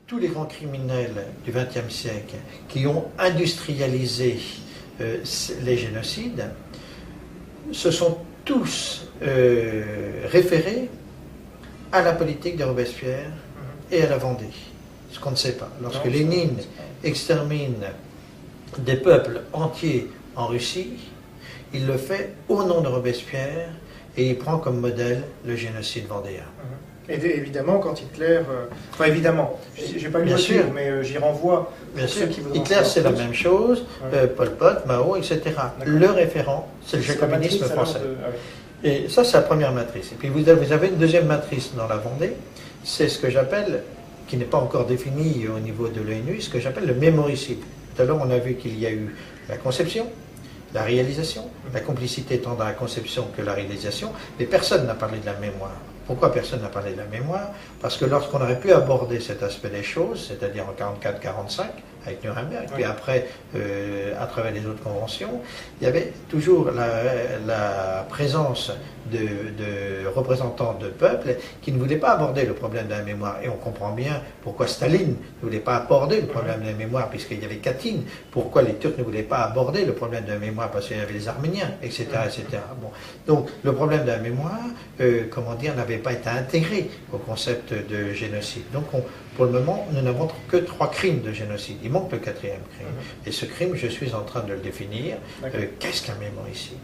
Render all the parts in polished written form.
tous les grands criminels du XXe siècle qui ont industrialisé les génocides se sont tous référés à la politique de Robespierre et à la Vendée. Ce qu'on ne sait pas. Lorsque Lénine extermine des peuples entiers en Russie, il le fait au nom de Robespierre et il prend comme modèle le génocide vendéen. Et évidemment, quand Hitler... enfin, évidemment, j'ai pas lu le livre, mais j'y renvoie. Bien sûr, Hitler, c'est la même chose, Pol Pot, Mao, etc. Le référent, c'est le jacobinisme français. Et ça, c'est la première matrice. Et puis vous avez une deuxième matrice dans la Vendée, c'est ce que j'appelle, qui n'est pas encore défini au niveau de l'ONU, ce que j'appelle le mémoricide. Tout à l'heure, on a vu qu'il y a eu la conception, la réalisation, la complicité tant dans la conception que la réalisation, mais personne n'a parlé de la mémoire. Pourquoi personne n'a parlé de la mémoire? Parce que lorsqu'on aurait pu aborder cet aspect des choses, c'est-à-dire en 44-45, avec Nuremberg, puis après, à travers les autres conventions, il y avait toujours la présence de représentants de peuples qui ne voulaient pas aborder le problème de la mémoire. Et on comprend bien pourquoi Staline ne voulait pas aborder le problème de la mémoire, puisqu'il y avait Katyn. Pourquoi les Turcs ne voulaient pas aborder le problème de la mémoire, parce qu'il y avait les Arméniens, etc. etc. Bon. Donc, le problème de la mémoire, comment dire, n'avait pas été intégré au concept de génocide. Donc, pour le moment, nous n'avons que 3 crimes de génocide. Il manque le 4e crime. Et ce crime, je suis en train de le définir. Qu'est-ce qu'un mémoricide?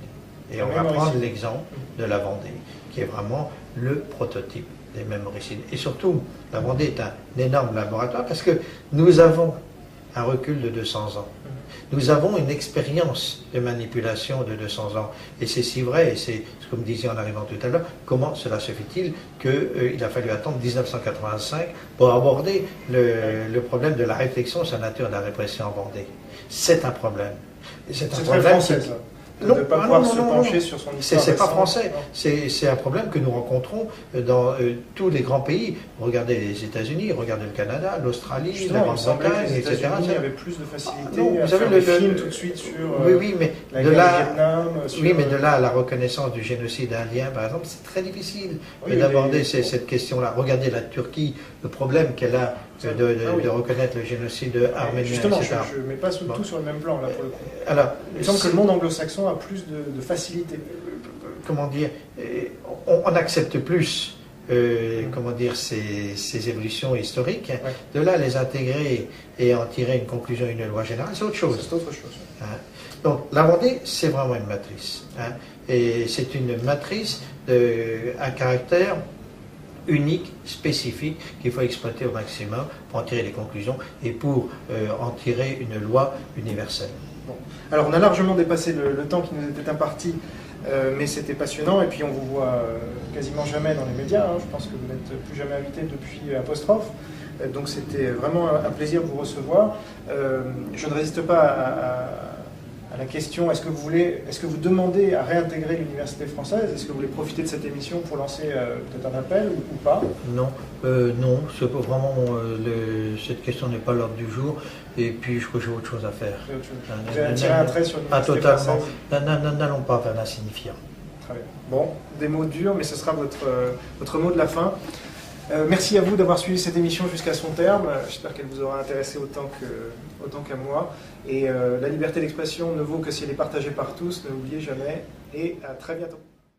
Et on va prendre l'exemple de la Vendée, qui est vraiment le prototype des mémoricides. Et surtout, la Vendée est un énorme laboratoire parce que nous avons un recul de 200 ans. Nous avons une expérience de manipulation de 200 ans. Et c'est si vrai, et c'est ce que vous me disiez en arrivant tout à l'heure, comment cela se fait-il qu'il a fallu attendre 1985 pour aborder le problème de la réflexion sur la nature de la répression en Vendée. C'est un problème. C'est très français, ça. Non, de ne pas pouvoir se pencher sur son histoire. C'est pas français, c'est un problème que nous rencontrons dans tous les grands pays. Regardez les États-Unis, regardez le Canada, l'Australie, la Grande-Bretagne, etc. Il y avait plus de facilité à faire des films tout de suite sur la guerre du Vietnam. Oui, mais de là à la reconnaissance du génocide indien, par exemple, c'est très difficile d'aborder cette question-là. Regardez la Turquie, le problème qu'elle a de reconnaître le génocide arménien, justement, etc. je ne mets pas tout sur le même plan, là, pour le coup. Alors, il semble que le monde anglo-saxon a plus de facilité. Comment dire, on accepte plus comment dire, ces évolutions historiques. De là, les intégrer et en tirer une conclusion, une loi générale, c'est autre chose. C'est autre chose. Donc, la Vendée, c'est vraiment une matrice. Et c'est une matrice à caractère unique, spécifique, qu'il faut exploiter au maximum pour en tirer des conclusions et pour en tirer une loi universelle. Bon. Alors on a largement dépassé le temps qui nous était imparti, mais c'était passionnant, et puis on vous voit quasiment jamais dans les médias, je pense que vous n'êtes plus jamais invité depuis Apostrophe, donc c'était vraiment un plaisir de vous recevoir. Je ne résiste pas à la question, est-ce que vous demandez à réintégrer l'université française? Est-ce que vous voulez profiter de cette émission pour lancer peut-être un appel ou pas? Non, non, c'est pas vraiment, cette question n'est pas l'ordre du jour, et puis je crois que j'ai autre chose à faire. Vous avez tiré un trait sur l'université française? N'allons pas vers l'insignifiant. Très bien. Bon, des mots durs, mais ce sera votre mot de la fin. Merci à vous d'avoir suivi cette émission jusqu'à son terme. J'espère qu'elle vous aura intéressé autant qu'à moi. Et la liberté d'expression ne vaut que si elle est partagée par tous. Ne l'oubliez jamais. Et à très bientôt.